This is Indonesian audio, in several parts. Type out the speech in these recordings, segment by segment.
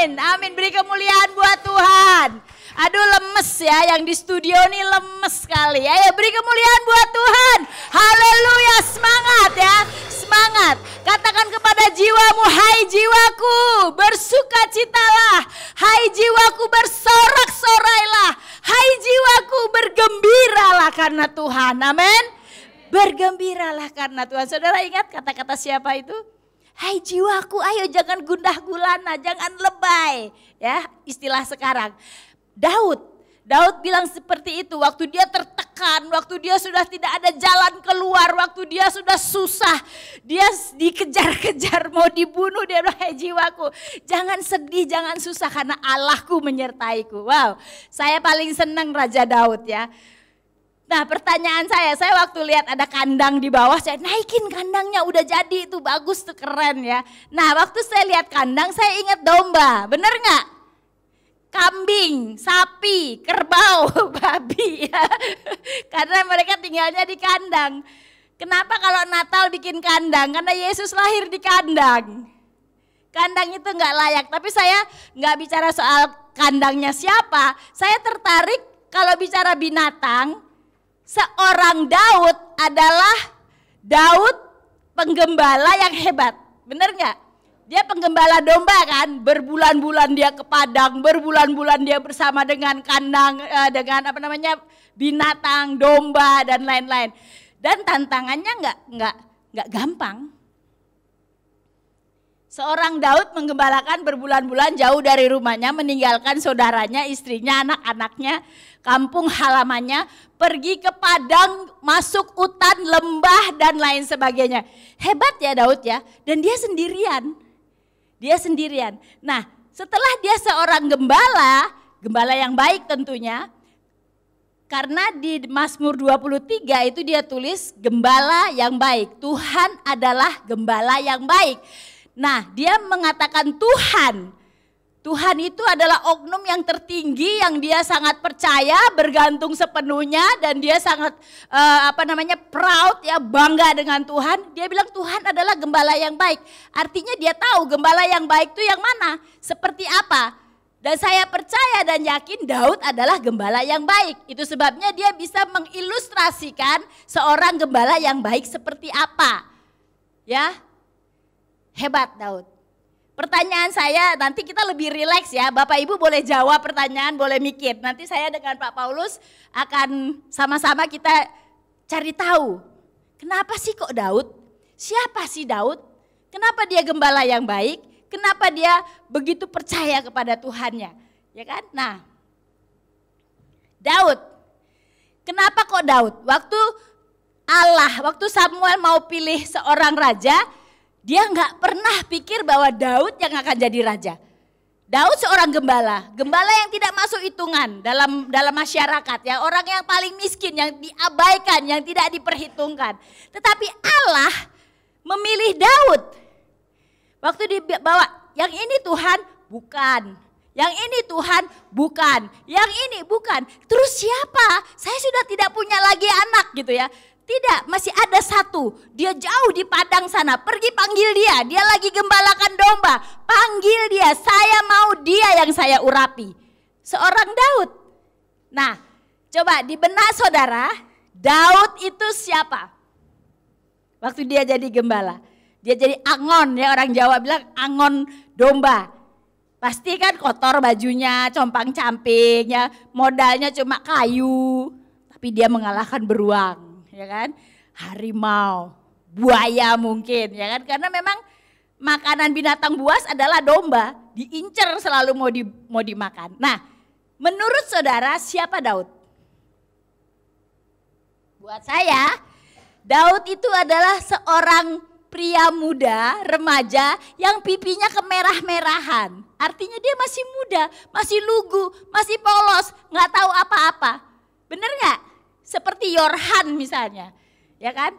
Amin. Amin. Beri kemuliaan buat Tuhan. Aduh lemes ya, yang di studio nih lemes sekali. Ayo beri kemuliaan buat Tuhan. Haleluya, semangat ya, semangat. Katakan kepada jiwamu, hai jiwaku, bersukacitalah. Hai jiwaku, bersorak-sorailah. Hai jiwaku, bergembiralah karena Tuhan. Amin. Bergembiralah karena Tuhan. Saudara ingat kata-kata siapa itu? Hai jiwaku, ayo jangan gundah gulana, jangan lebay. Ya, istilah sekarang. Daud bilang seperti itu waktu dia tertekan, waktu dia sudah tidak ada jalan keluar, waktu dia sudah susah, dia dikejar-kejar mau dibunuh, dia bilang, hai jiwaku jangan sedih, jangan susah karena Allahku menyertaiku. Wow, saya paling senang Raja Daud ya. Nah pertanyaan saya waktu lihat ada kandang di bawah, saya naikin kandangnya, udah jadi itu bagus tuh, keren ya. Nah waktu saya lihat kandang saya ingat domba, bener gak? Kambing, sapi, kerbau, babi ya. Karena mereka tinggalnya di kandang. Kenapa kalau Natal bikin kandang? Karena Yesus lahir di kandang. Kandang itu gak layak, tapi saya gak bicara soal kandangnya siapa. Saya tertarik kalau bicara binatang, seorang Daud adalah Daud penggembala yang hebat. Bener gak? Dia penggembala domba kan, berbulan-bulan dia ke padang, berbulan-bulan dia bersama dengan kandang, dengan binatang, domba dan lain-lain. Dan tantangannya nggak gampang. Seorang Daud menggembalakan berbulan-bulan jauh dari rumahnya, meninggalkan saudaranya, istrinya, anak-anaknya, kampung halamannya, pergi ke padang, masuk hutan, lembah dan lain sebagainya. Hebat ya Daud ya, dan dia sendirian. Nah setelah dia seorang gembala yang baik tentunya, karena di Mazmur 23 itu dia tulis gembala yang baik, Tuhan adalah gembala yang baik. Nah dia mengatakan Tuhan itu adalah oknum yang tertinggi yang dia sangat percaya, bergantung sepenuhnya dan dia sangat proud ya, bangga dengan Tuhan. Dia bilang Tuhan adalah gembala yang baik. Artinya dia tahu gembala yang baik itu yang mana, seperti apa. Dan saya percaya dan yakin Daud adalah gembala yang baik. Itu sebabnya dia bisa mengilustrasikan seorang gembala yang baik seperti apa. Ya, hebat Daud. Pertanyaan saya, nanti kita lebih rileks ya, Bapak Ibu boleh jawab pertanyaan, boleh mikir. Nanti saya dengan Pak Paulus akan sama-sama kita cari tahu. Kenapa sih kok Daud? Siapa sih Daud? Kenapa dia gembala yang baik? Kenapa dia begitu percaya kepada Tuhannya? Ya kan? Nah, Daud. Kenapa kok Daud? Waktu Samuel mau pilih seorang raja, dia nggak pernah pikir bahwa Daud yang akan jadi raja. Daud seorang gembala yang tidak masuk hitungan dalam masyarakat ya, orang yang paling miskin, yang diabaikan, yang tidak diperhitungkan. Tetapi Allah memilih Daud. Waktu dibawa, yang ini Tuhan bukan, yang ini Tuhan bukan, yang ini bukan. Terus siapa? Saya sudah tidak punya lagi anak gitu ya. Tidak, masih ada satu, dia jauh di padang sana, pergi panggil dia lagi gembalakan domba, panggil dia, saya mau dia yang saya urapi. Seorang Daud. Nah, coba di benak saudara, Daud itu siapa? Waktu dia jadi gembala, dia jadi angon ya, orang Jawa bilang angon domba. Pasti kan kotor bajunya, compang-camping ya, modalnya cuma kayu, tapi dia mengalahkan beruang. Ya kan, harimau, buaya mungkin ya kan, karena memang makanan binatang buas adalah domba, diincer selalu mau dimakan. Nah, menurut saudara siapa Daud? Buat saya, Daud itu adalah seorang pria muda, remaja yang pipinya kemerah-merahan. Artinya dia masih muda, masih lugu, masih polos, nggak tahu apa-apa. Bener nggak? Seperti Yorhan misalnya, ya kan?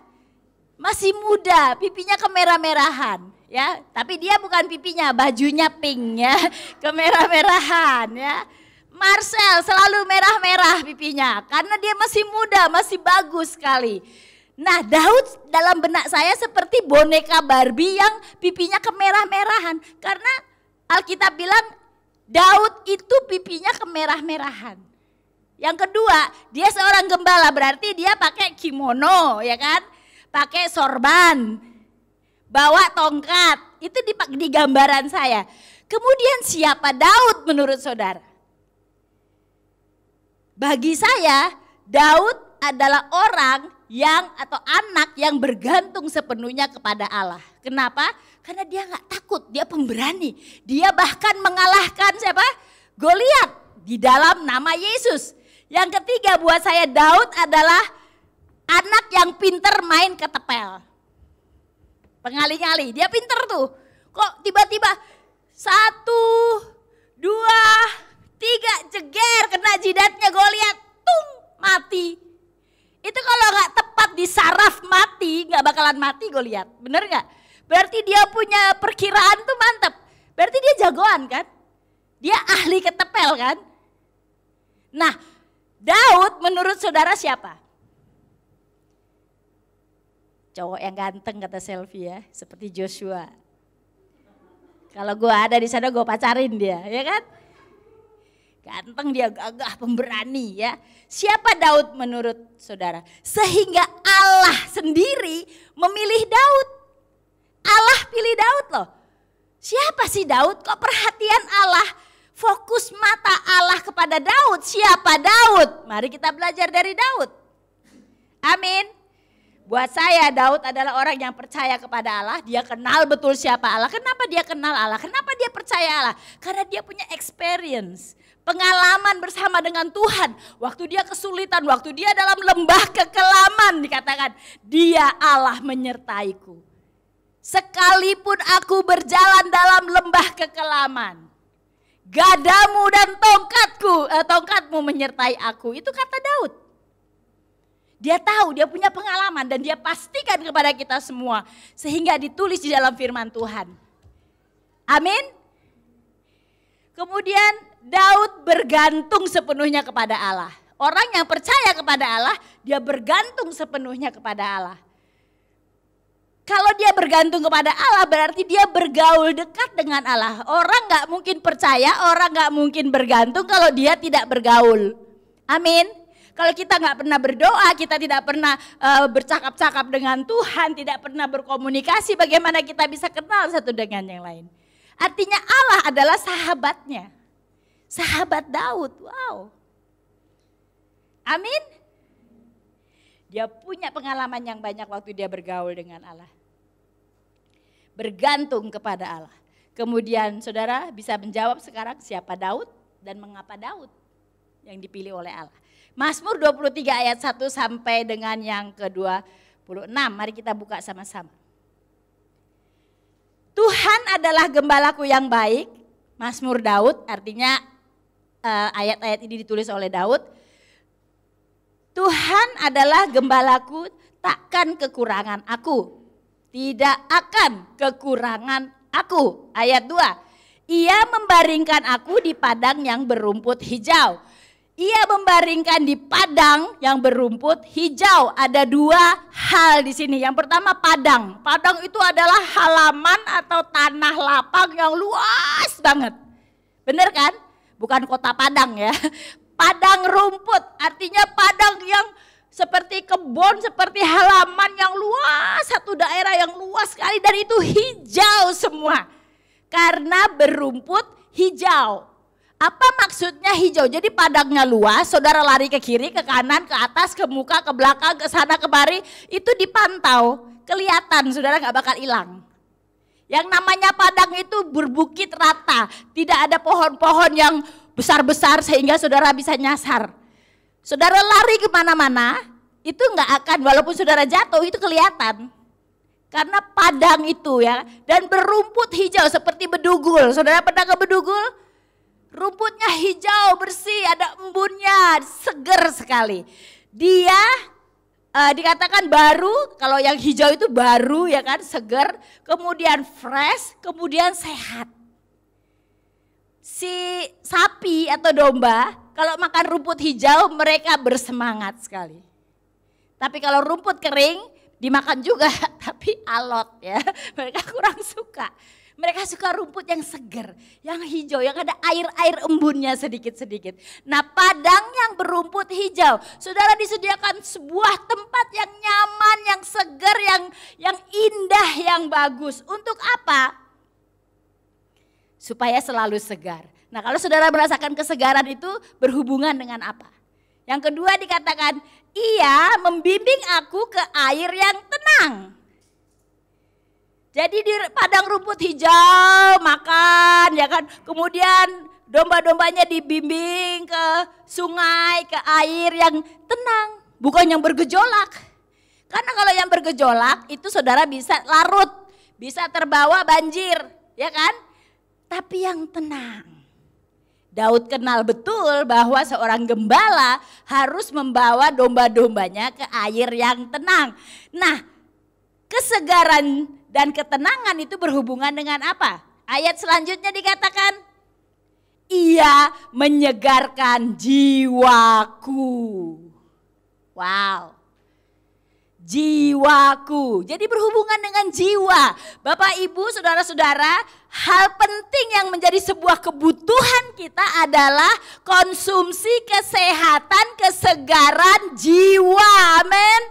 Masih muda, pipinya kemerah-merahan, ya. Tapi dia bukan pipinya, bajunya pink ya, kemerah-merahan ya. Marcel selalu merah-merah pipinya, karena dia masih muda, masih bagus sekali. Nah Daud dalam benak saya seperti boneka Barbie yang pipinya kemerah-merahan. Karena Alkitab bilang Daud itu pipinya kemerah-merahan. Yang kedua, dia seorang gembala, berarti dia pakai kimono, ya kan? Pakai sorban, bawa tongkat. Itu di gambaran saya. Kemudian siapa Daud menurut saudara? Bagi saya, Daud adalah orang yang atau anak yang bergantung sepenuhnya kepada Allah. Kenapa? Karena dia gak takut, dia pemberani. Dia bahkan mengalahkan siapa? Goliat di dalam nama Yesus. Yang ketiga buat saya, Daud adalah anak yang pinter main ketepel. Pengali-ngali, dia pinter tuh. Kok tiba-tiba 1, 2, 3 jeger kena jidatnya Goliat, tung, mati. Itu kalau gak tepat di saraf mati, gak bakalan mati Goliat, bener gak? Berarti dia punya perkiraan tuh mantep. Berarti dia jagoan kan? Dia ahli ketepel kan? Nah, Daud menurut saudara siapa? Cowok yang ganteng kata Selvi ya, seperti Joshua. Kalau gue ada di sana gue pacarin dia, ya kan? Ganteng dia, gagah, pemberani ya. Siapa Daud menurut saudara? Sehingga Allah sendiri memilih Daud. Allah pilih Daud loh. Siapa sih Daud? Kok perhatian Allah, fokus mata Allah kepada Daud. Siapa Daud? Mari kita belajar dari Daud. Amin. Buat saya Daud adalah orang yang percaya kepada Allah. Dia kenal betul siapa Allah. Kenapa dia kenal Allah? Kenapa dia percaya Allah? Karena dia punya experience, pengalaman bersama dengan Tuhan. Waktu dia kesulitan, waktu dia dalam lembah kekelaman dikatakan, dia Allah menyertaiku. Sekalipun aku berjalan dalam lembah kekelaman, gadamu dan tongkatmu menyertai aku. Itu kata Daud. Dia tahu, dia punya pengalaman dan dia pastikan kepada kita semua. Sehingga ditulis di dalam firman Tuhan. Amin. Kemudian Daud bergantung sepenuhnya kepada Allah. Orang yang percaya kepada Allah, dia bergantung sepenuhnya kepada Allah. Kalau dia bergantung kepada Allah berarti dia bergaul dekat dengan Allah. Orang gak mungkin percaya, orang gak mungkin bergantung kalau dia tidak bergaul. Amin. Kalau kita gak pernah berdoa, kita tidak pernah bercakap-cakap dengan Tuhan, tidak pernah berkomunikasi, bagaimana kita bisa kenal satu dengan yang lain. Artinya Allah adalah sahabatnya. Sahabat Daud, wow. Amin. Dia punya pengalaman yang banyak waktu dia bergaul dengan Allah. Bergantung kepada Allah. Kemudian saudara bisa menjawab sekarang siapa Daud dan mengapa Daud yang dipilih oleh Allah. Mazmur 23 ayat 1 sampai dengan yang ke-26. Mari kita buka sama-sama. Tuhan adalah gembalaku yang baik. Mazmur Daud artinya ayat-ayat ini ditulis oleh Daud. Tuhan adalah gembalaku, takkan kekurangan aku. Tidak akan kekurangan aku. Ayat 2. Ia membaringkan aku di padang yang berumput hijau. Ia membaringkan di padang yang berumput hijau. Ada dua hal di sini. Yang pertama padang. Padang itu adalah halaman atau tanah lapang yang luas banget. Bener kan? Bukan kota Padang ya. Padang rumput artinya padang yang seperti kebun, seperti halaman yang luas, satu daerah yang luas sekali dan itu hijau semua. Karena berumput hijau. Apa maksudnya hijau? Jadi padangnya luas, saudara lari ke kiri, ke kanan, ke atas, ke muka, ke belakang, ke sana, kemari. Itu dipantau, kelihatan saudara gak bakal hilang. Yang namanya padang itu berbukit rata, tidak ada pohon-pohon yang besar-besar sehingga saudara bisa nyasar. Saudara lari kemana-mana, itu gak akan, walaupun saudara jatuh itu kelihatan. Karena padang itu ya, dan berumput hijau seperti bedugul. Saudara pernah ke bedugul? Rumputnya hijau, bersih, ada embunnya, seger sekali. Dia dikatakan baru, kalau yang hijau itu baru ya kan, seger, kemudian fresh, kemudian sehat. Si sapi atau domba kalau makan rumput hijau mereka bersemangat sekali. Tapi kalau rumput kering dimakan juga tapi alot ya, mereka kurang suka. Mereka suka rumput yang segar, yang hijau, yang ada air-air embunnya sedikit-sedikit. Nah, padang yang berumput hijau, saudara disediakan sebuah tempat yang nyaman, yang segar, yang indah, yang bagus. Untuk apa? Supaya selalu segar. Nah, kalau saudara merasakan kesegaran itu berhubungan dengan apa? Yang kedua dikatakan, ia membimbing aku ke air yang tenang. Jadi di padang rumput hijau makan, ya kan. Kemudian domba-dombanya dibimbing ke sungai, ke air yang tenang, bukan yang bergejolak. Karena kalau yang bergejolak itu saudara bisa larut, bisa terbawa banjir, ya kan. Tapi yang tenang. Daud kenal betul bahwa seorang gembala harus membawa domba-dombanya ke air yang tenang. Nah, kesegaran dan ketenangan itu berhubungan dengan apa? Ayat selanjutnya dikatakan, ia menyegarkan jiwaku. Wow. Jiwaku. Jadi berhubungan dengan jiwa. Bapak, Ibu, saudara-saudara, hal penting yang menjadi sebuah kebutuhan kita adalah konsumsi kesehatan, kesegaran jiwa. Amin.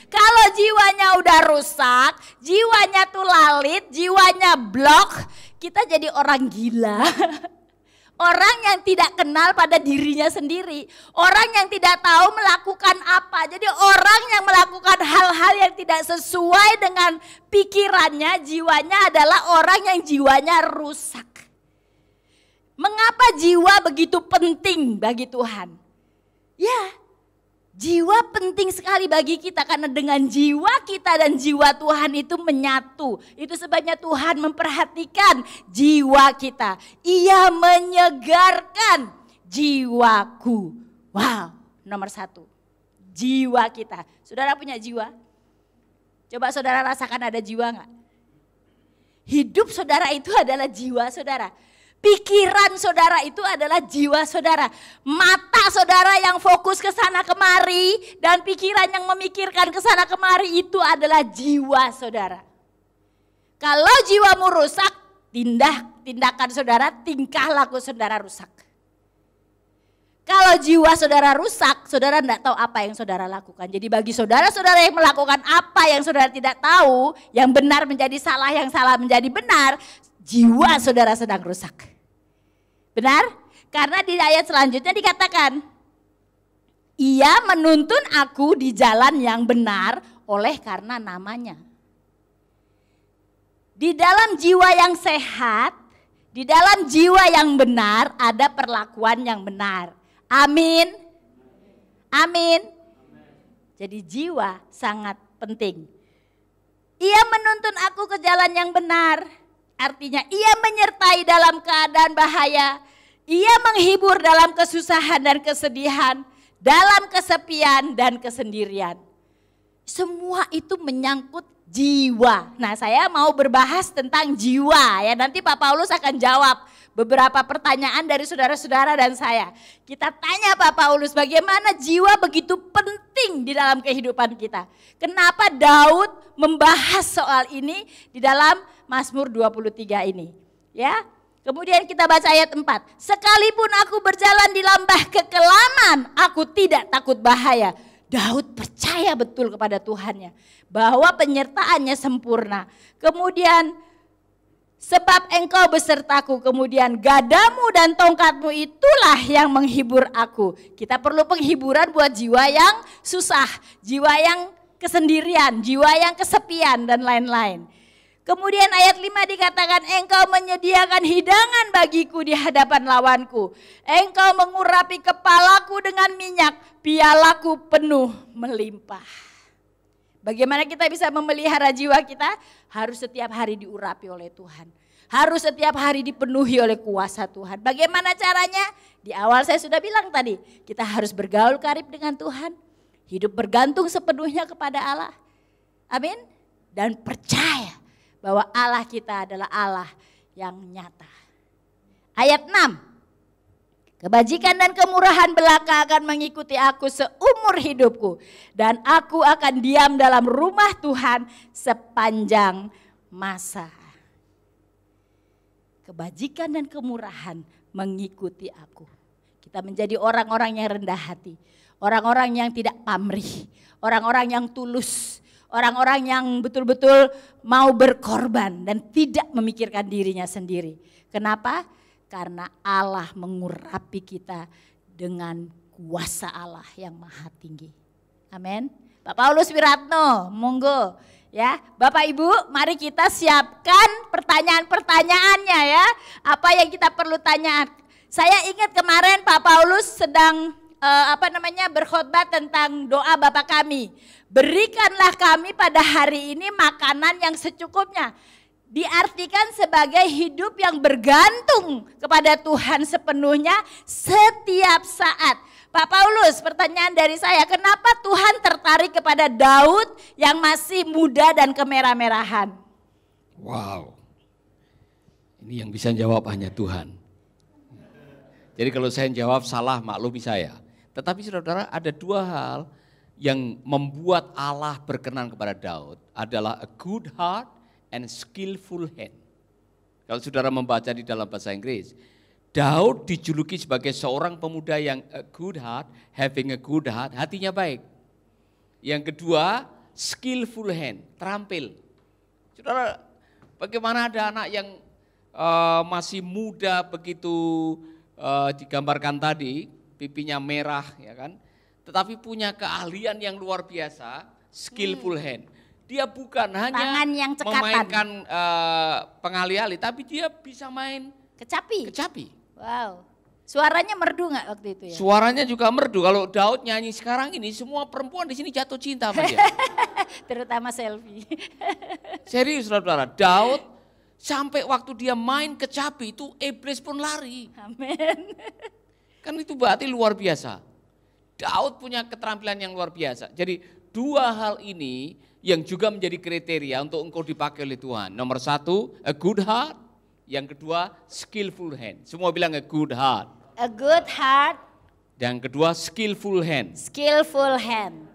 Kalau jiwanya udah rusak, jiwanya tuh lalit, jiwanya blok, kita jadi orang gila. Orang yang tidak kenal pada dirinya sendiri. Orang yang tidak tahu melakukan apa. Jadi orang yang melakukan hal-hal yang tidak sesuai dengan pikirannya, jiwanya adalah orang yang jiwanya rusak. Mengapa jiwa begitu penting bagi Tuhan? Ya, jiwa penting sekali bagi kita karena dengan jiwa kita dan jiwa Tuhan itu menyatu. Itu sebabnya Tuhan memperhatikan jiwa kita. Ia menyegarkan jiwaku. Wow, nomor 1. Jiwa kita. Saudara punya jiwa? Coba saudara rasakan ada jiwa enggak? Hidup saudara itu adalah jiwa saudara. Pikiran saudara itu adalah jiwa saudara. Mata saudara yang fokus ke sana kemari dan pikiran yang memikirkan ke sana kemari itu adalah jiwa saudara. Kalau jiwamu rusak, tindakan saudara, tingkah laku saudara rusak. Kalau jiwa saudara rusak, saudara tidak tahu apa yang saudara lakukan. Jadi bagi saudara-saudara yang melakukan apa yang saudara tidak tahu, yang benar menjadi salah, yang salah menjadi benar, jiwa saudara sedang rusak. Benar? Karena di ayat selanjutnya dikatakan, ia menuntun aku di jalan yang benar oleh karena namanya. Di dalam jiwa yang sehat, di dalam jiwa yang benar ada perlakuan yang benar. Amin. Amin. Jadi jiwa sangat penting. Ia menuntun aku ke jalan yang benar. Artinya ia menyertai dalam keadaan bahaya. Ia menghibur dalam kesusahan dan kesedihan. Dalam kesepian dan kesendirian. Semua itu menyangkut jiwa. Nah, saya mau berbahas tentang jiwa ya. Nanti Pak Paulus akan jawab beberapa pertanyaan dari saudara-saudara dan saya. Kita tanya Pak Paulus bagaimana jiwa begitu penting di dalam kehidupan kita. Kenapa Daud membahas soal ini di dalam Mazmur 23 ini. Ya. Kemudian kita baca ayat 4. Sekalipun aku berjalan di lembah kekelaman, aku tidak takut bahaya. Daud percaya betul kepada Tuhannya bahwa penyertaannya sempurna. Kemudian sebab engkau besertaku, kemudian gadamu dan tongkatmu itulah yang menghibur aku. Kita perlu penghiburan buat jiwa yang susah, jiwa yang kesendirian, jiwa yang kesepian dan lain-lain. Kemudian ayat 5 dikatakan engkau menyediakan hidangan bagiku di hadapan lawanku. Engkau mengurapi kepalaku dengan minyak, pialaku penuh melimpah. Bagaimana kita bisa memelihara jiwa kita? Harus setiap hari diurapi oleh Tuhan. Harus setiap hari dipenuhi oleh kuasa Tuhan. Bagaimana caranya? Di awal saya sudah bilang tadi, kita harus bergaul karib dengan Tuhan. Hidup bergantung sepenuhnya kepada Allah. Amin. Dan percaya bahwa Allah kita adalah Allah yang nyata. Ayat 6. Kebajikan dan kemurahan belaka akan mengikuti aku seumur hidupku. Dan aku akan diam dalam rumah Tuhan sepanjang masa. kebajikan dan kemurahan mengikuti aku. Kita menjadi orang-orang yang rendah hati, orang-orang yang tidak pamrih, orang-orang yang tulus, orang-orang yang betul-betul mau berkorban dan tidak memikirkan dirinya sendiri. Kenapa? Karena Allah mengurapi kita dengan kuasa Allah yang maha tinggi. Amin. Pak Paulus Wiratno, monggo ya. Bapak Ibu, mari kita siapkan pertanyaan-pertanyaannya ya. Apa yang kita perlu tanya? Saya ingat kemarin Pak Paulus sedang berkhotbah tentang doa Bapa kami. Berikanlah kami pada hari ini makanan yang secukupnya. Diartikan sebagai hidup yang bergantung kepada Tuhan sepenuhnya setiap saat. Pak Paulus, pertanyaan dari saya, kenapa Tuhan tertarik kepada Daud yang masih muda dan kemerah-merahan? Wow, ini yang bisa jawab hanya Tuhan. Jadi kalau saya jawab salah, maklumi saya. Tetapi saudara-saudara, ada dua hal yang membuat Allah berkenan kepada Daud, adalah a good heart and skillful hand. Kalau saudara membaca di dalam bahasa Inggris, Daud dijuluki sebagai seorang pemuda yang a good heart, having a good heart, hatinya baik. Yang kedua, skillful hand, terampil. Saudara, bagaimana ada anak yang masih muda begitu digambarkan tadi, pipinya merah ya kan, tetapi punya keahlian yang luar biasa, skillful hand. Dia bukan hanya memainkan pengali-ali, tapi dia bisa main kecapi. Wow, suaranya merdu nggak waktu itu ya? Suaranya juga merdu. Kalau Daud nyanyi sekarang ini, semua perempuan di sini jatuh cinta sama dia. Terutama selfie. Serius saudara, Daud sampai waktu dia main kecapi itu iblis pun lari. Amin. Kan itu berarti luar biasa. Daud punya keterampilan yang luar biasa. Jadi dua hal ini yang juga menjadi kriteria untuk engkau dipakai oleh Tuhan. Nomor satu, a good heart. Yang kedua, skillful hand. Semua bilang a good heart. A good heart. Yang kedua, skillful hand. Skillful hand.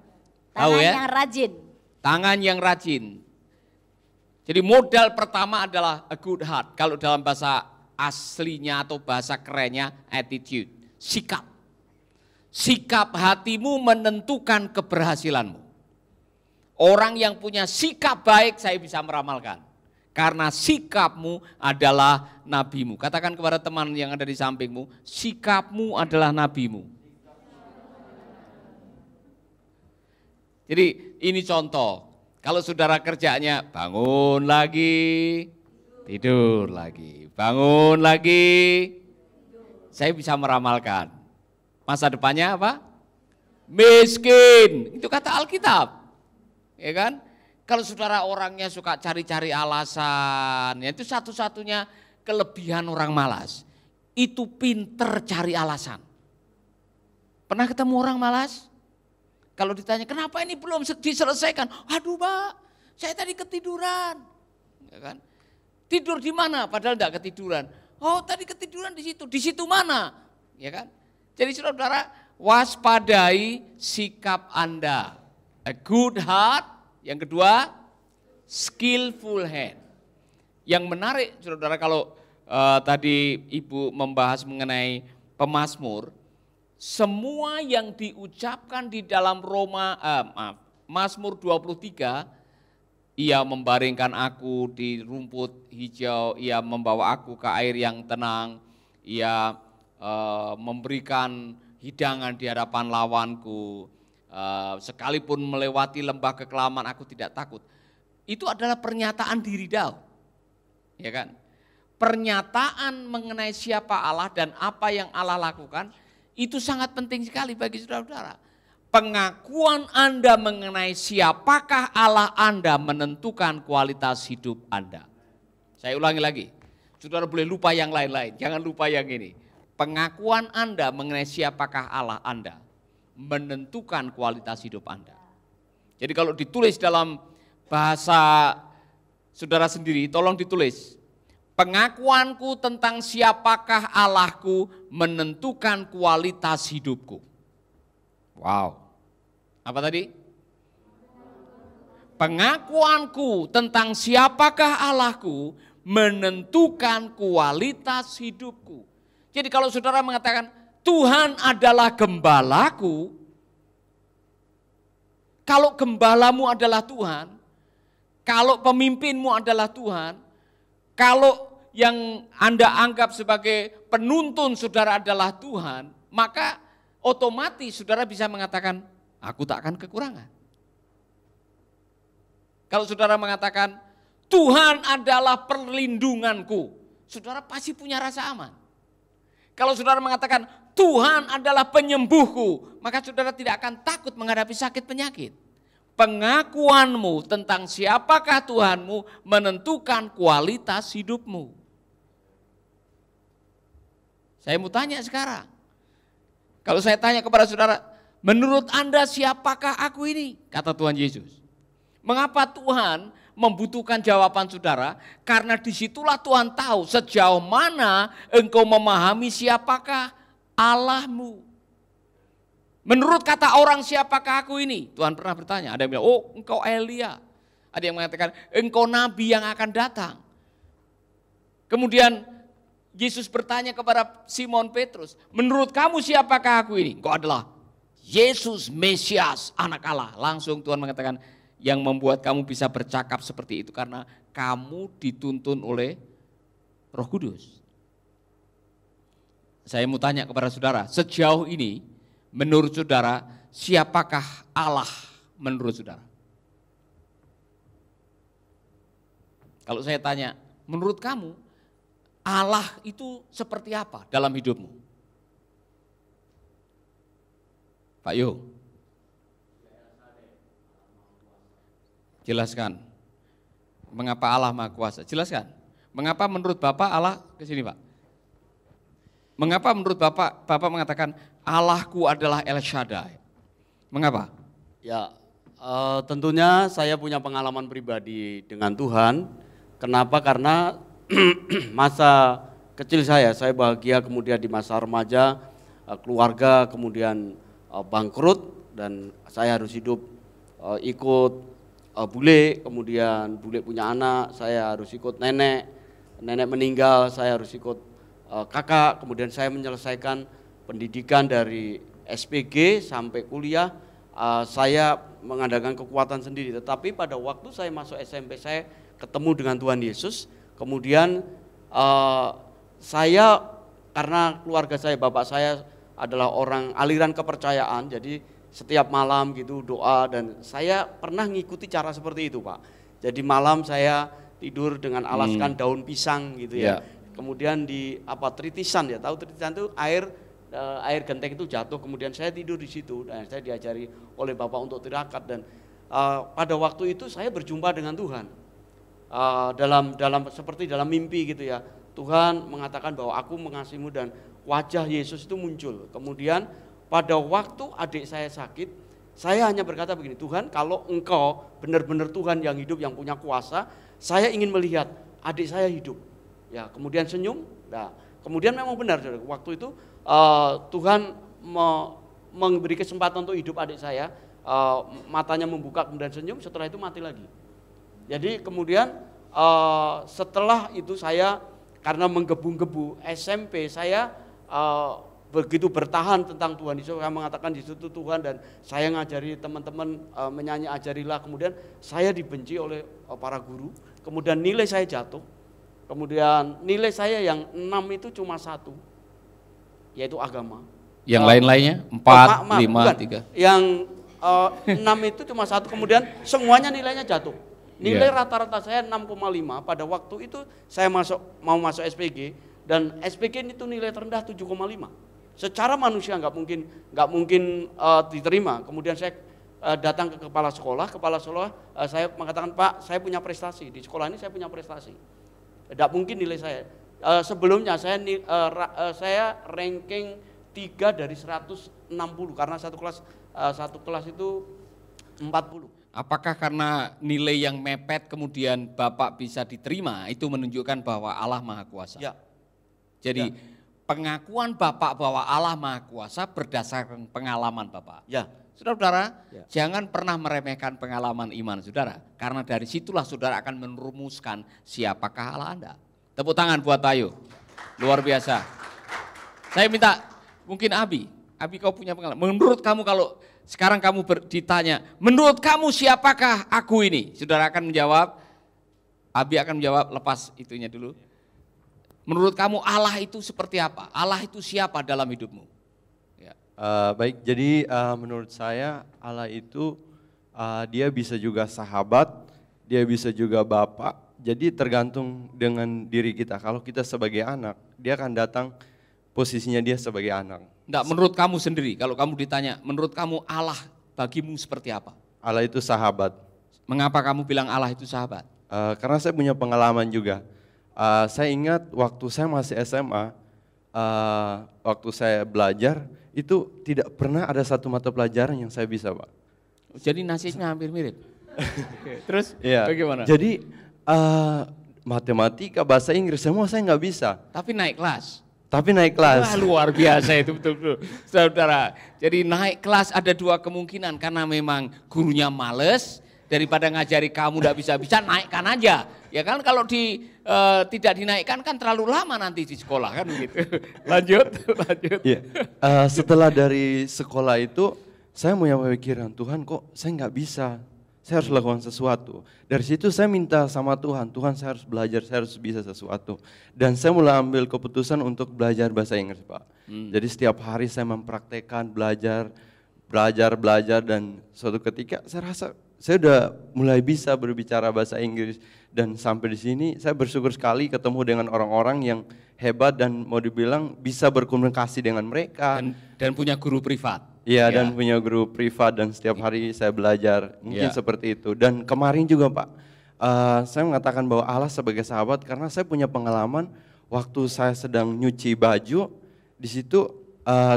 Tangan yang rajin. Tangan yang rajin. Jadi modal pertama adalah a good heart. Kalau dalam bahasa aslinya atau bahasa kerennya, attitude. Sikap. Sikap hatimu menentukan keberhasilanmu. Orang yang punya sikap baik saya bisa meramalkan. Karena sikapmu adalah nabimu. Katakan kepada teman yang ada di sampingmu, sikapmu adalah nabimu. Jadi ini contoh. Kalau saudara kerjanya bangun lagi, tidur lagi, bangun lagi. Saya bisa meramalkan. Masa depannya apa? Miskin. Itu kata Alkitab. Ya kan? Kalau saudara orangnya suka cari-cari alasan, ya itu satu-satunya kelebihan orang malas. Itu pinter cari alasan. Pernah ketemu orang malas? Kalau ditanya, kenapa ini belum diselesaikan? Aduh Pak, saya tadi ketiduran. Ya kan? Tidur di mana? Padahal enggak ketiduran. Oh tadi ketiduran di situ mana? Ya kan? Jadi saudara, waspadai sikap Anda. A good heart. Yang kedua, skillful hand. Yang menarik saudara kalau tadi Ibu membahas mengenai pemazmur, semua yang diucapkan di dalam Mazmur 23, ia membaringkan aku di rumput hijau, ia membawa aku ke air yang tenang, ia memberikan hidangan di hadapan lawanku. Sekalipun melewati lembah kekelaman aku tidak takut. Itu adalah pernyataan diri Daud. Ya kan? Pernyataan mengenai siapa Allah dan apa yang Allah lakukan itu sangat penting sekali bagi saudara-saudara. Pengakuan Anda mengenai siapakah Allah Anda menentukan kualitas hidup Anda. Saya ulangi lagi. Saudara boleh lupa yang lain-lain, jangan lupa yang ini. Pengakuan Anda mengenai siapakah Allah Anda menentukan kualitas hidup Anda. Jadi kalau ditulis dalam bahasa saudara sendiri, tolong ditulis. Pengakuanku tentang siapakah Allahku menentukan kualitas hidupku. Wow. Apa tadi? Pengakuanku tentang siapakah Allahku menentukan kualitas hidupku. Jadi kalau saudara mengatakan Tuhan adalah gembalaku, kalau gembalamu adalah Tuhan, kalau pemimpinmu adalah Tuhan, kalau yang Anda anggap sebagai penuntun saudara adalah Tuhan, maka otomatis saudara bisa mengatakan, aku tak akan kekurangan. Kalau saudara mengatakan, Tuhan adalah perlindunganku, saudara pasti punya rasa aman. Kalau saudara mengatakan, Tuhan adalah penyembuhku, maka saudara tidak akan takut menghadapi sakit penyakit. Pengakuanmu tentang siapakah Tuhanmu menentukan kualitas hidupmu. Saya mau tanya sekarang, kalau saya tanya kepada saudara, menurut Anda siapakah aku ini? Kata Tuhan Yesus. Mengapa Tuhan membutuhkan jawaban saudara? Karena disitulah Tuhan tahu sejauh mana engkau memahami siapakah Allahmu. Menurut kata orang siapakah aku ini? Tuhan pernah bertanya, ada yang bilang, oh engkau Elia. Ada yang mengatakan, engkau nabi yang akan datang. Kemudian Yesus bertanya kepada Simon Petrus, menurut kamu siapakah aku ini? Engkau adalah Yesus Mesias, anak Allah. Langsung Tuhan mengatakan, yang membuat kamu bisa bercakap seperti itu karena kamu dituntun oleh Roh Kudus. Saya mau tanya kepada saudara, sejauh ini menurut saudara siapakah Allah menurut saudara? Kalau saya tanya, menurut kamu Allah itu seperti apa dalam hidupmu? Pak Yo, jelaskan. Mengapa Allah Maha Kuasa? Jelaskan. Mengapa menurut Bapak Allah, ke sini Pak. Mengapa menurut Bapak mengatakan Allahku adalah El Shaddai? Mengapa? Ya, tentunya saya punya pengalaman pribadi dengan Tuhan. Kenapa? Karena masa kecil saya bahagia, kemudian di masa remaja, keluarga kemudian bangkrut dan saya harus hidup ikut bule, kemudian bule punya anak, saya harus ikut nenek meninggal, saya harus ikut kakak, kemudian saya menyelesaikan pendidikan dari SPG sampai kuliah, saya mengandalkan kekuatan sendiri. Tetapi pada waktu saya masuk SMP, saya ketemu dengan Tuhan Yesus. Kemudian saya, karena keluarga saya, bapak saya adalah orang aliran kepercayaan, jadi setiap malam gitu doa, dan saya pernah ngikuti cara seperti itu Pak. Jadi malam saya tidur dengan alaskan daun pisang gitu ya. Kemudian di tritisan ya, tahu tritisan itu air genteng itu jatuh, kemudian saya tidur di situ dan saya diajari oleh bapak untuk tirakat, dan pada waktu itu saya berjumpa dengan Tuhan. Seperti dalam mimpi gitu ya, Tuhan mengatakan bahwa aku mengasihimu, dan wajah Yesus itu muncul. Kemudian pada waktu adik saya sakit, saya hanya berkata begini, Tuhan kalau engkau benar-benar Tuhan yang hidup, yang punya kuasa, saya ingin melihat adik saya hidup. Ya, kemudian senyum. Nah, kemudian memang benar waktu itu Tuhan memberi kesempatan untuk hidup adik saya, matanya membuka kemudian senyum, setelah itu mati lagi. Jadi kemudian setelah itu saya karena menggebu-gebu SMP, saya begitu bertahan tentang Tuhan Yesus, saya mengatakan Yesus itu Tuhan, dan saya ngajari teman-teman menyanyi ajarilah. Kemudian saya dibenci oleh para guru, kemudian nilai saya jatuh, kemudian nilai saya yang 6 itu cuma 1, yaitu agama. Yang lain-lainnya 4, 5, 3. Yang 6 itu cuma 1, kemudian semuanya nilainya jatuh. Nilai rata-rata saya 6,5. Pada waktu itu saya mau masuk SPG, dan SPG itu nilai terendah 7,5. Secara manusia nggak mungkin diterima. Kemudian saya datang ke kepala sekolah saya mengatakan, Pak, saya punya prestasi di sekolah ini, saya punya prestasi. Tidak mungkin nilai saya. Sebelumnya saya ranking 3 dari 160 karena satu kelas itu 40. Apakah karena nilai yang mepet kemudian Bapak bisa diterima, itu menunjukkan bahwa Allah Maha Kuasa? Ya. Jadi pengakuan Bapak bahwa Allah Maha Kuasa berdasarkan pengalaman Bapak. Ya. Saudara-saudara, Ya. jangan pernah meremehkan pengalaman iman saudara. Karena dari situlah saudara akan merumuskan siapakah Allah Anda. Tepuk tangan buat Ayu. Luar biasa. Saya minta mungkin Abi kau punya pengalaman. Menurut kamu kalau sekarang kamu ditanya, menurut kamu siapakah aku ini? Saudara akan menjawab, Abi akan menjawab, lepas itunya dulu. Menurut kamu Allah itu seperti apa? Allah itu siapa dalam hidupmu? Ya. Baik, jadi menurut saya Allah itu dia bisa juga sahabat, dia bisa juga bapak. Jadi tergantung dengan diri kita. Kalau kita sebagai anak, dia akan datang posisinya dia sebagai anak. Enggak, menurut kamu sendiri, kalau kamu ditanya, menurut kamu Allah bagimu seperti apa? Allah itu sahabat. Mengapa kamu bilang Allah itu sahabat? Karena saya punya pengalaman juga. Saya ingat waktu saya masih SMA, waktu saya belajar, itu tidak pernah ada satu mata pelajaran yang saya bisa, Pak. Jadi nasibnya hampir mirip. Terus Iya. bagaimana? Jadi matematika, bahasa Inggris semua saya nggak bisa. Tapi naik kelas. Tapi naik kelas. Wah, luar biasa itu betul-betul. Saudara, jadi naik kelas ada dua kemungkinan. Karena memang gurunya males, daripada ngajari kamu nggak bisa-bisa, naikkan aja. Ya kan kalau tidak dinaikkan kan terlalu lama nanti di sekolah kan begitu. Lanjut. Iya. Setelah dari sekolah itu, saya punya pemikiran, Tuhan kok saya nggak bisa, saya harus lakukan sesuatu. Dari situ saya minta sama Tuhan, Tuhan saya harus belajar, saya harus bisa sesuatu. Dan saya mulai ambil keputusan untuk belajar bahasa Inggris, Pak. Jadi setiap hari saya mempraktekkan, belajar, dan suatu ketika saya rasa saya udah mulai bisa berbicara bahasa Inggris. Dan sampai di sini saya bersyukur sekali ketemu dengan orang-orang yang hebat dan mau dibilang bisa berkomunikasi dengan mereka. Dan punya guru privat. Iya, Ya. dan punya guru privat dan setiap hari saya belajar, mungkin Ya. seperti itu. Dan kemarin juga Pak, saya mengatakan bahwa Allah sebagai sahabat karena saya punya pengalaman waktu saya sedang nyuci baju, di situ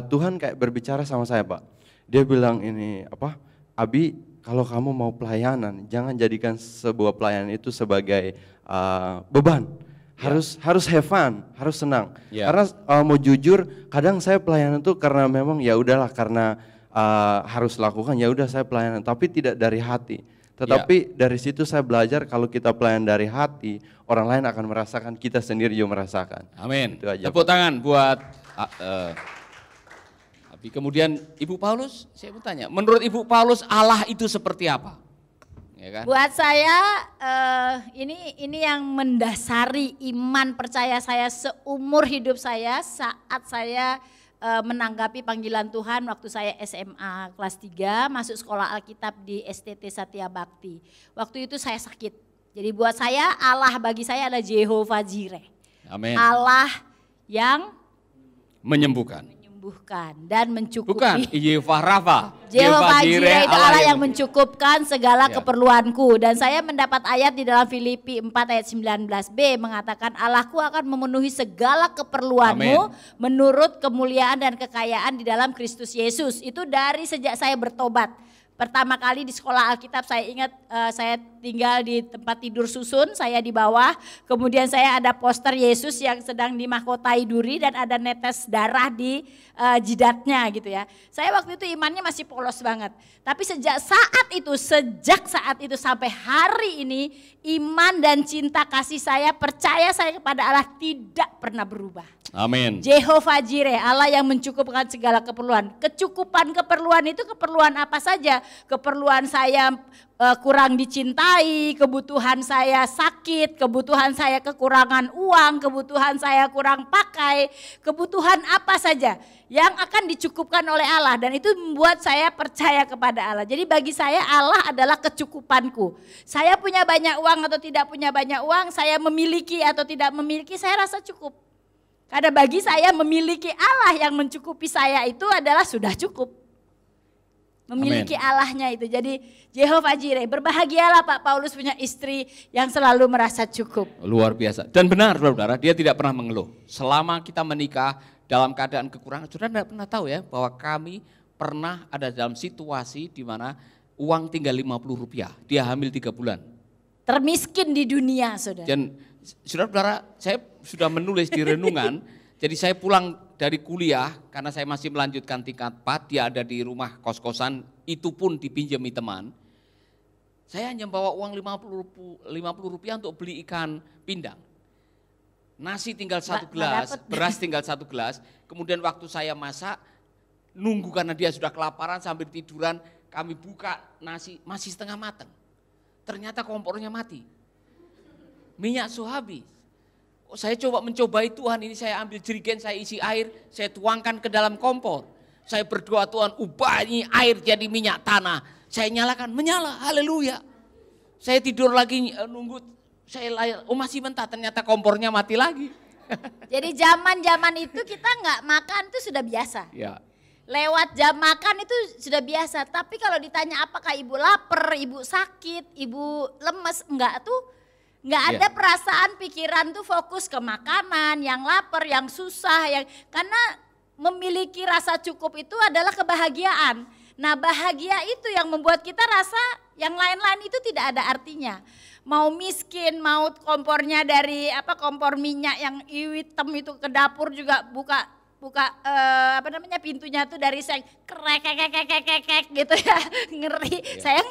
Tuhan kayak berbicara sama saya Pak. Dia bilang ini, Abi, kalau kamu mau pelayanan, jangan jadikan sebuah pelayanan itu sebagai beban. Harus have fun, harus senang. Ya. Karena mau jujur, kadang saya pelayanan tuh karena memang ya udahlah karena harus lakukan, ya udah saya pelayanan, tapi tidak dari hati. Tetapi dari situ saya belajar kalau kita pelayan dari hati, orang lain akan merasakan, kita sendiri juga merasakan. Amin. Itu aja, Tepuk tangan buat Abi. Kemudian Ibu Paulus, saya mau tanya, menurut Ibu Paulus Allah itu seperti apa? Ya kan? Buat saya ini yang mendasari iman percaya saya seumur hidup saya saat saya menanggapi panggilan Tuhan waktu saya SMA kelas 3 masuk sekolah Alkitab di STT Satya Bakti. Waktu itu saya sakit. Jadi buat saya Allah bagi saya adalah Jehovah Jireh. Amin. Allah yang Menyembuhkan. dan mencukupi. Bukan, Yehovah Rafa. Jehovah Jireh itu Allah yang menyembuhkan. mencukupkan segala Ya. keperluanku. Dan saya mendapat ayat di dalam Filipi 4 ayat 19b mengatakan Allahku akan memenuhi segala keperluanmu menurut kemuliaan dan kekayaan di dalam Kristus Yesus. Itu dari sejak saya bertobat. Pertama kali di sekolah Alkitab saya ingat saya tinggal di tempat tidur susun, saya di bawah. Kemudian saya ada poster Yesus yang sedang dimahkotai duri dan ada netes darah di jidatnya gitu ya. Saya waktu itu imannya masih polos banget. Tapi sejak saat itu sampai hari ini iman dan cinta kasih saya, percaya saya kepada Allah tidak pernah berubah. Amin. Jehovah Jireh, Allah yang mencukupkan segala keperluan. Kecukupan keperluan itu keperluan apa saja? Keperluan saya kurang dicintai, kebutuhan saya sakit, kebutuhan saya kekurangan uang, kebutuhan saya kurang pakai, kebutuhan apa saja yang akan dicukupkan oleh Allah. Dan itu membuat saya percaya kepada Allah. Jadi bagi saya Allah adalah kecukupanku. Saya punya banyak uang atau tidak punya banyak uang, saya memiliki atau tidak memiliki, saya rasa cukup. Karena bagi saya memiliki Allah yang mencukupi saya itu adalah sudah cukup. Memiliki Allahnya itu. Jadi Jehovah Jireh, berbahagialah Pak Paulus punya istri yang selalu merasa cukup. Luar biasa. Dan benar saudara, dia tidak pernah mengeluh. Selama kita menikah dalam keadaan kekurangan, saudara tidak pernah tahu ya bahwa kami pernah ada dalam situasi di mana uang tinggal 50 rupiah, dia hamil 3 bulan. Termiskin di dunia saudara. Dan saudara-saudara, saya sudah menulis di renungan, jadi saya pulang dari kuliah, karena saya masih melanjutkan tingkat 4, dia ada di rumah kos-kosan, itu pun dipinjami teman. Saya hanya bawa uang 50 rupiah untuk beli ikan pindang. Nasi tinggal 1 gelas, beras tinggal 1 gelas. Kemudian waktu saya masak, nunggu karena dia sudah kelaparan sambil tiduran, kami buka nasi masih setengah matang. Ternyata kompornya mati. Minyak habis. Saya mencobai Tuhan, ini saya ambil jerigen, saya isi air, saya tuangkan ke dalam kompor. Saya berdoa, Tuhan ubah ini air jadi minyak tanah. Saya nyalakan, menyala, haleluya. Saya tidur lagi nunggu, saya masih mentah, ternyata kompornya mati lagi. Jadi zaman itu kita nggak makan itu sudah biasa. Ya. Lewat jam makan itu sudah biasa. Tapi kalau ditanya apakah ibu lapar, ibu sakit, ibu lemes, enggak tuh. Nggak ada perasaan pikiran tuh fokus ke makanan, yang lapar, yang susah, karena memiliki rasa cukup itu adalah kebahagiaan. Nah bahagia itu yang membuat kita rasa yang lain-lain itu tidak ada artinya. Mau miskin, mau kompornya dari kompor minyak yang hitam itu ke dapur juga buka pintunya tuh dari seng krek gitu ya, ngeri. Saya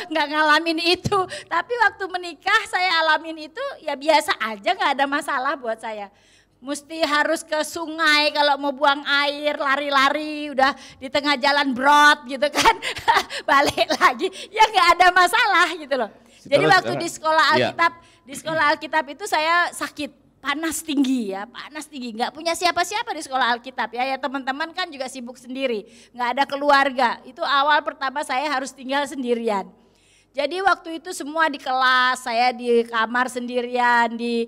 nggak ngalamin itu, tapi waktu menikah saya alamin itu ya biasa aja, nggak ada masalah buat saya. Mesti harus ke sungai kalau mau buang air, lari-lari udah di tengah jalan brot gitu kan, balik lagi ya nggak ada masalah gitu loh. Jadi waktu di sekolah Alkitab itu saya sakit. Panas tinggi, nggak punya siapa-siapa di sekolah Alkitab ya teman-teman kan juga sibuk sendiri, nggak ada keluarga. Itu awal pertama saya harus tinggal sendirian. Jadi waktu itu semua di kelas, saya di kamar sendirian, di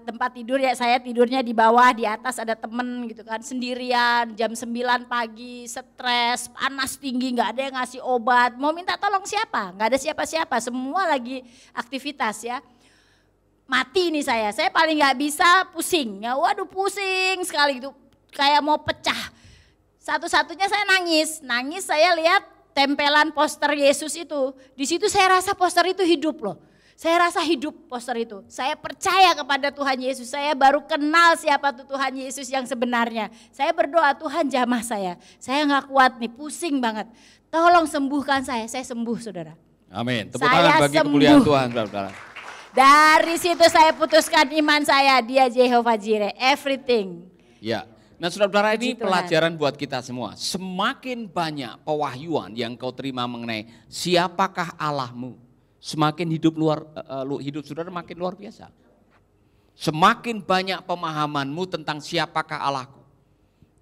tempat tidur ya saya tidurnya di bawah, di atas ada temen gitu kan, sendirian jam 9 pagi, stres, panas tinggi, nggak ada yang ngasih obat, mau minta tolong siapa? Nggak ada siapa-siapa, semua lagi aktivitas ya. Mati nih saya paling nggak bisa pusing, ya waduh pusing sekali gitu, kayak mau pecah. Satu-satunya saya nangis saya lihat tempelan poster Yesus itu, di situ saya rasa poster itu hidup loh. Saya rasa hidup poster itu, saya percaya kepada Tuhan Yesus, saya baru kenal siapa tuh Tuhan Yesus yang sebenarnya. Saya berdoa, Tuhan jamah saya nggak kuat nih, pusing banget, tolong sembuhkan saya sembuh saudara. Amin, tepuk tangan bagi kemuliaan Tuhan saudara. Dari situ saya putuskan iman saya, dia Jehovah Jireh, everything. Ya, nah saudara-saudara ini pelajaran buat kita semua. Semakin banyak pewahyuan yang kau terima mengenai siapakah Allahmu, semakin hidup saudara makin luar biasa. Semakin banyak pemahamanmu tentang siapakah Allahku,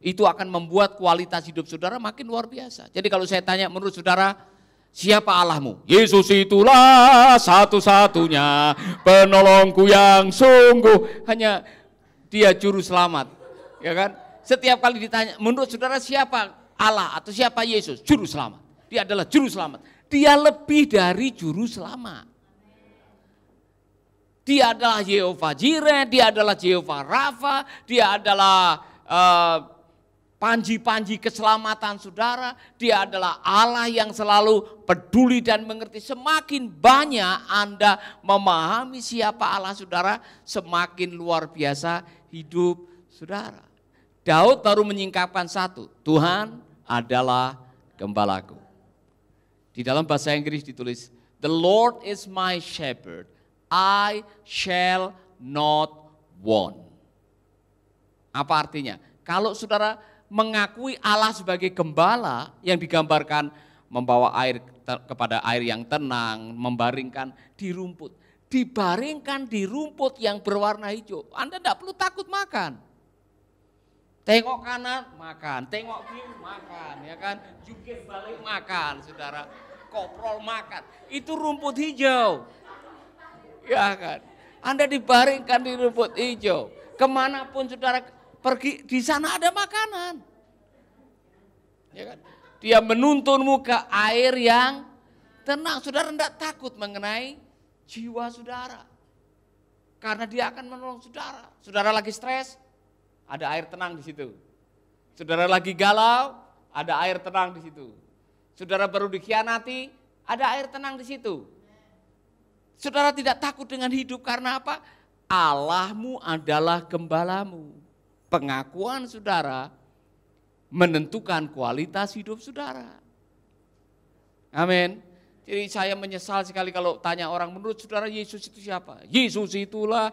itu akan membuat kualitas hidup saudara makin luar biasa. Jadi kalau saya tanya menurut saudara, siapa Allahmu? Yesus itulah satu-satunya penolongku yang sungguh, hanya dia juru selamat. Ya kan? Setiap kali ditanya, menurut saudara siapa Allah atau siapa Yesus? Juru selamat. Dia adalah juru selamat. Dia lebih dari juru selamat. Dia adalah Jehovah Jireh, dia adalah Jehovah Rafa, dia adalah panji-panji keselamatan saudara, dia adalah Allah yang selalu peduli dan mengerti. Semakin banyak Anda memahami siapa Allah saudara, semakin luar biasa hidup saudara. Daud baru menyingkapkan satu, Tuhan adalah gembalaku. Di dalam bahasa Inggris ditulis, The Lord is my shepherd, I shall not want. Apa artinya? Kalau saudara mengakui Allah sebagai gembala yang digambarkan membawa air kepada air yang tenang, membaringkan di rumput. Dibaringkan di rumput yang berwarna hijau. Anda tidak perlu takut makan. Tengok kanan makan, tengok kiri makan, ya kan? Jungkir balik makan, saudara. Koprol makan. Itu rumput hijau. Ya kan? Anda dibaringkan di rumput hijau. Kemanapun saudara pergi, di sana ada makanan. Ya kan? Dia menuntunmu ke air yang tenang. Saudara tidak takut mengenai jiwa saudara. Karena dia akan menolong saudara. Saudara lagi stres, ada air tenang di situ. Saudara lagi galau, ada air tenang di situ. Saudara baru dikhianati, ada air tenang di situ. Saudara tidak takut dengan hidup karena apa? Allahmu adalah gembalamu. Pengakuan saudara menentukan kualitas hidup saudara. Amin. Jadi saya menyesal sekali kalau tanya orang, menurut saudara Yesus itu siapa? Yesus itulah.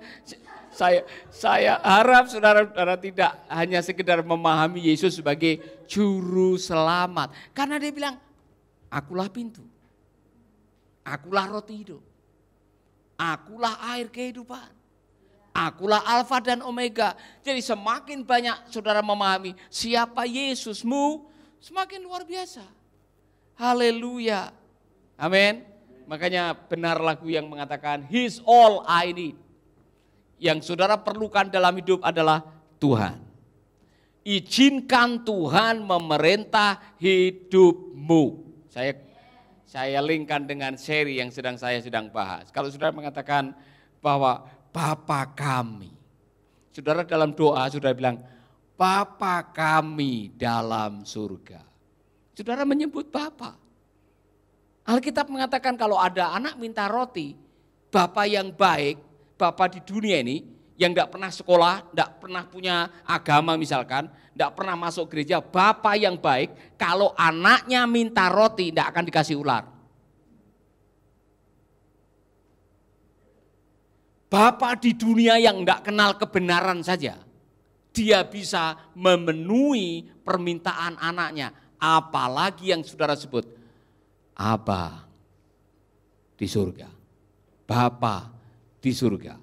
Saya harap saudara-saudara tidak hanya sekedar memahami Yesus sebagai juru selamat. Karena dia bilang, akulah pintu, akulah roti hidup, akulah air kehidupan. Akulah Alfa dan Omega. Jadi semakin banyak saudara memahami siapa Yesusmu, semakin luar biasa. Haleluya. Amin. Makanya benar lagu yang mengatakan He's all I need. Yang saudara perlukan dalam hidup adalah Tuhan. Izinkan Tuhan memerintah hidupmu. Saya linkkan dengan seri yang saya sedang bahas. Kalau saudara mengatakan bahwa Bapa kami. Saudara dalam doa saudara bilang, Bapa kami dalam surga. Saudara menyebut Bapa. Alkitab mengatakan kalau ada anak minta roti, Bapa yang baik, Bapa di dunia ini, yang tidak pernah sekolah, tidak pernah punya agama misalkan, tidak pernah masuk gereja, Bapa yang baik, kalau anaknya minta roti tidak akan dikasih ular. Bapa di dunia yang enggak kenal kebenaran saja, dia bisa memenuhi permintaan anaknya. Apalagi yang saudara sebut, Aba di surga, Bapa di surga.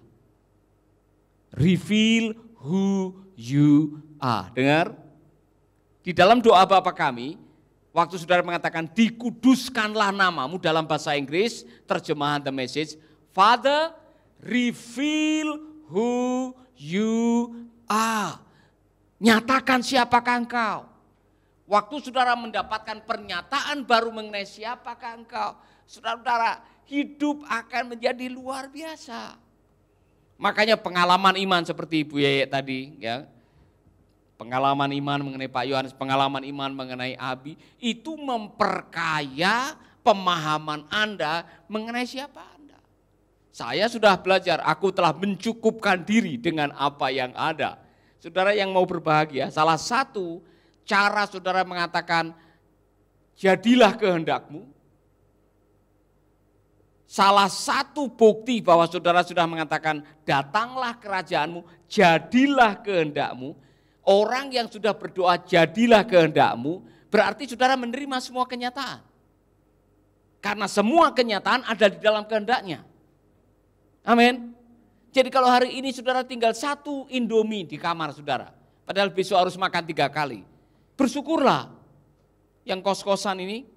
Reveal who you are. Dengar, di dalam doa Bapa kami, waktu saudara mengatakan dikuduskanlah namamu dalam bahasa Inggris, terjemahan The Message, Father, reveal who you are. Nyatakan siapakah engkau. Waktu saudara mendapatkan pernyataan baru mengenai siapakah engkau, saudara-saudara, hidup akan menjadi luar biasa. Makanya pengalaman iman seperti Ibu Yeye tadi, ya, pengalaman iman mengenai Pak Yohanes, pengalaman iman mengenai Abi, itu memperkaya pemahaman Anda mengenai siapa Anda. Saya sudah belajar, aku telah mencukupkan diri dengan apa yang ada. Saudara yang mau berbahagia, salah satu cara saudara mengatakan, jadilah kehendakmu. Salah satu bukti bahwa saudara sudah mengatakan, datanglah kerajaanmu, jadilah kehendakmu. Orang yang sudah berdoa, jadilah kehendakmu, berarti saudara menerima semua kenyataan. Karena semua kenyataan ada di dalam kehendaknya. Amin. Jadi kalau hari ini saudara tinggal satu Indomie di kamar saudara, padahal besok harus makan 3 kali, bersyukurlah. Yang kos-kosan ini,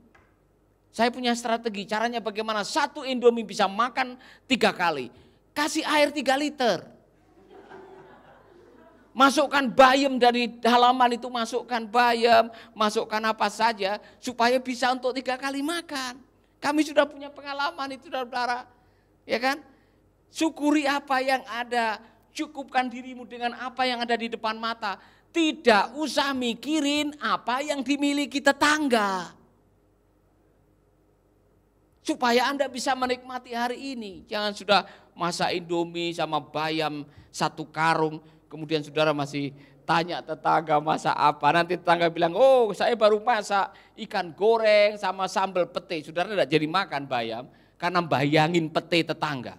saya punya strategi, caranya bagaimana satu Indomie bisa makan 3 kali. Kasih air 3 liter. Masukkan bayam dari halaman itu, masukkan bayam, masukkan apa saja, supaya bisa untuk 3 kali makan. Kami sudah punya pengalaman itu, saudara-saudara. Ya kan? Syukuri apa yang ada, cukupkan dirimu dengan apa yang ada di depan mata. Tidak usah mikirin apa yang dimiliki tetangga. Supaya Anda bisa menikmati hari ini. Jangan sudah masak Indomie sama bayam 1 karung, kemudian saudara masih tanya tetangga masak apa. Nanti tetangga bilang, oh saya baru masak ikan goreng sama sambal pete. Saudara tidak jadi makan bayam karena bayangin pete tetangga.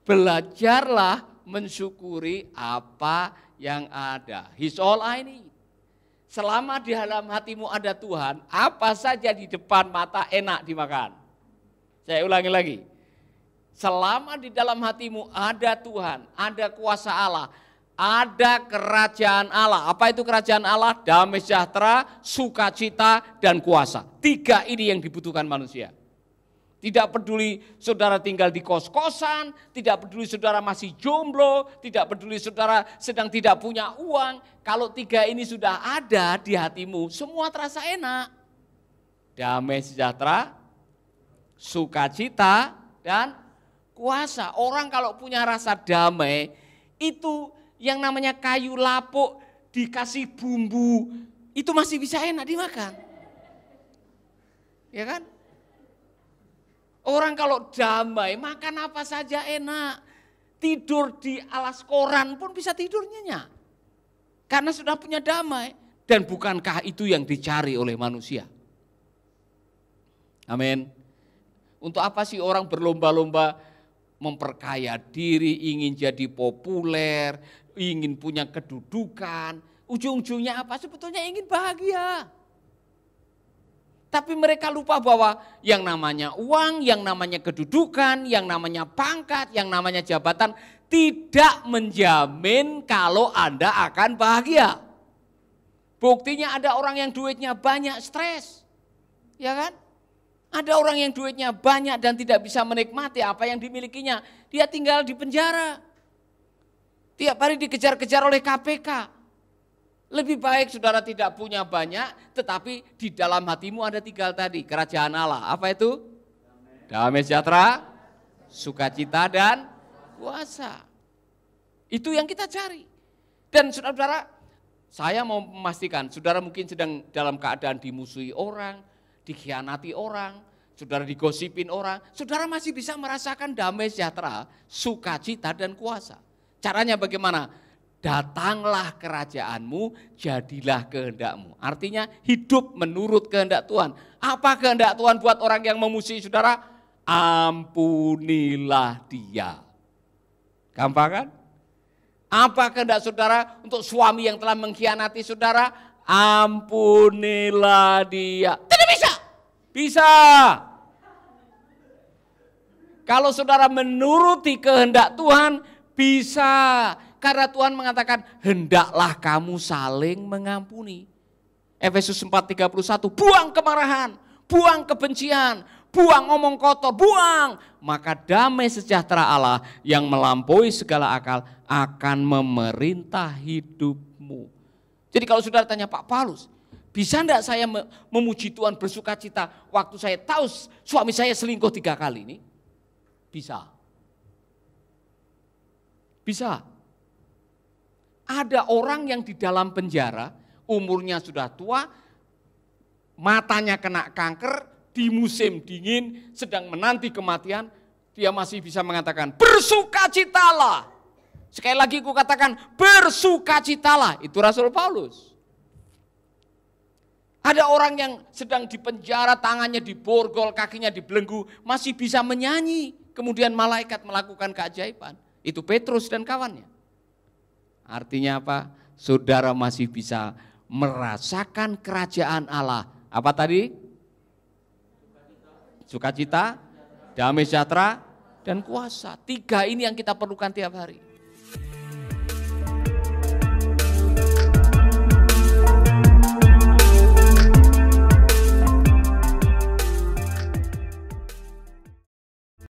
Belajarlah mensyukuri apa yang ada. He's all I need. Selama di dalam hatimu ada Tuhan, apa saja di depan mata enak dimakan. Saya ulangi lagi. Selama di dalam hatimu ada Tuhan, ada kuasa Allah, ada kerajaan Allah. Apa itu kerajaan Allah? Damai sejahtera, sukacita, dan kuasa. 3 ini yang dibutuhkan manusia. Tidak peduli saudara tinggal di kos-kosan, tidak peduli saudara masih jomblo, tidak peduli saudara sedang tidak punya uang. Kalau 3 ini sudah ada di hatimu, semua terasa enak. Damai sejahtera, sukacita, dan kuasa. Orang kalau punya rasa damai, itu yang namanya kayu lapuk dikasih bumbu, itu masih bisa enak dimakan. Ya kan? Orang kalau damai, makan apa saja enak. tidur di alas koran pun bisa tidur nyenyak. Karena sudah punya damai. Dan bukankah itu yang dicari oleh manusia? Amin. Untuk apa sih orang berlomba-lomba memperkaya diri, ingin jadi populer, ingin punya kedudukan. Ujung-ujungnya apa? Sebetulnya ingin bahagia. Tapi mereka lupa bahwa yang namanya uang, yang namanya kedudukan, yang namanya pangkat, yang namanya jabatan tidak menjamin kalau Anda akan bahagia. Buktinya ada orang yang duitnya banyak stres, ya kan? Ada orang yang duitnya banyak dan tidak bisa menikmati apa yang dimilikinya. Dia tinggal di penjara. Tiap hari dikejar-kejar oleh KPK. Lebih baik saudara tidak punya banyak, tetapi di dalam hatimu ada tinggal tadi, kerajaan Allah. Apa itu? Damai sejahtera, sukacita dan kuasa. Itu yang kita cari. Dan saudara-saudara, saya mau memastikan, saudara mungkin sedang dalam keadaan dimusuhi orang, dikhianati orang, saudara digosipin orang, saudara masih bisa merasakan damai sejahtera, sukacita dan kuasa. Caranya bagaimana? Datanglah kerajaanmu, jadilah kehendakmu. Artinya hidup menurut kehendak Tuhan. Apa kehendak Tuhan buat orang yang memusuhi saudara? Ampunilah dia. Gampang kan? Apa kehendak saudara untuk suami yang telah mengkhianati saudara? Ampunilah dia. Tidak bisa. Bisa. Kalau saudara menuruti kehendak Tuhan, bisa. Karena Tuhan mengatakan, hendaklah kamu saling mengampuni. Efesus 4:31, buang kemarahan, buang kebencian, buang omong kotor, buang. Maka damai sejahtera Allah yang melampaui segala akal akan memerintah hidupmu. Jadi kalau saudara tanya Pak Paulus, bisa enggak saya memuji Tuhan bersuka cita waktu saya tahu suami saya selingkuh 3 kali ini? Bisa. Bisa. Ada orang yang di dalam penjara, umurnya sudah tua, matanya kena kanker, di musim dingin, sedang menanti kematian, dia masih bisa mengatakan, bersukacitalah. Sekali lagi aku katakan, bersukacitalah. Itu Rasul Paulus. Ada orang yang sedang di penjara, tangannya diborgol, kakinya dibelenggu, masih bisa menyanyi. Kemudian malaikat melakukan keajaiban. Itu Petrus dan kawannya. Artinya apa? Saudara masih bisa merasakan kerajaan Allah. Apa tadi? Sukacita, damai sejahtera, dan kuasa. 3 ini yang kita perlukan tiap hari.